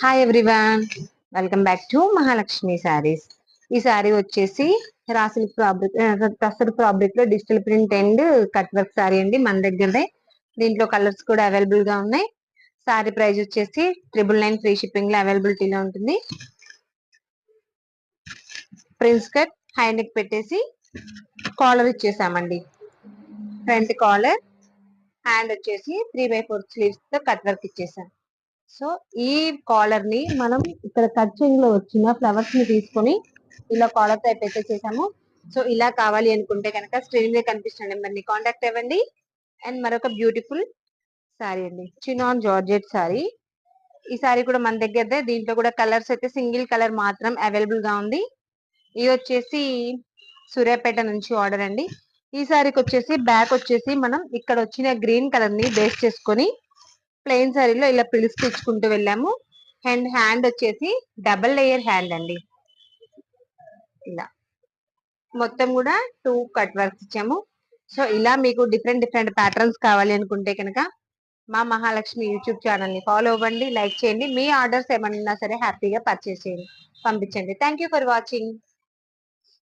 Hi everyone, welcome back to Mahalakshmi saris. ఈ శారీ వచ్చేసి రాసిల్ fabric, tussar fabric లో digital print and cut work sari అండి. మన దగ్గరదే దీంట్లో కలర్స్ కూడా అవైలబుల్ గా ఉన్నాయి. శారీ ప్రైస్ వచ్చేసి 999 ఫ్రీ షిప్పింగ్ లో అవైలబిలిటీలో ఉంటుంది. ప్రిన్స్ కట్ హై నెక్ పెట్టేసి కాలర్ ఇచ్చేసామండి. ఫ్రంట్ కాలర్, హ్యాండ్ వచ్చేసి 3/4 స్లీవ్స్ తో కట్ వర్క్ ఇచ్చేసాం. సో ఈ కాలర్ ని మనం ఇక్కడ కట్చింగ్ లో వచ్చిన ఫ్లవర్స్ ని తీసుకొని ఇలా కాలర్ టైప్ అయితే చేసాము. సో ఇలా కావాలి అనుకుంటే కనుక స్క్రీన్ మీద కనిపిస్తున్న నెంబర్ ని కాంటాక్ట్ అవ్వండి. అండ్ మరొక బ్యూటిఫుల్ సారీ అండి, చినాన్ జార్జెట్ సారీ. ఈ సారీ కూడా మన దగ్గరదే. దీంట్లో కూడా కలర్స్ అయితే సింగిల్ కలర్ మాత్రం అవైలబుల్ గా ఉంది. ఇది వచ్చేసి సూర్యాపేట నుంచి ఆర్డర్ అండి. ఈ సారీకి వచ్చేసి బ్యాక్ వచ్చేసి మనం ఇక్కడ వచ్చిన గ్రీన్ కలర్ ని బేస్ చేసుకొని ప్లెయిన్ సారీలో ఇలా పిలుస్తూ ఇచ్చుకుంటూ వెళ్ళాము. అండ్ హ్యాండ్ వచ్చేసి డబల్ లేయర్ హ్యాండ్ అండి. ఇలా మొత్తం కూడా 2 కట్ వర్క్స్ ఇచ్చాము. సో ఇలా మీకు డిఫరెంట్ డిఫరెంట్ ప్యాటర్న్స్ కావాలి అనుకుంటే కనుక మా మహాలక్ష్మి యూట్యూబ్ ఛానల్ ని ఫాలో అవ్వండి, లైక్ చేయండి. మీ ఆర్డర్స్ ఏమన్నా సరే హ్యాపీగా పర్చేస్ చేయండి, పంపించండి. Thank you for watching.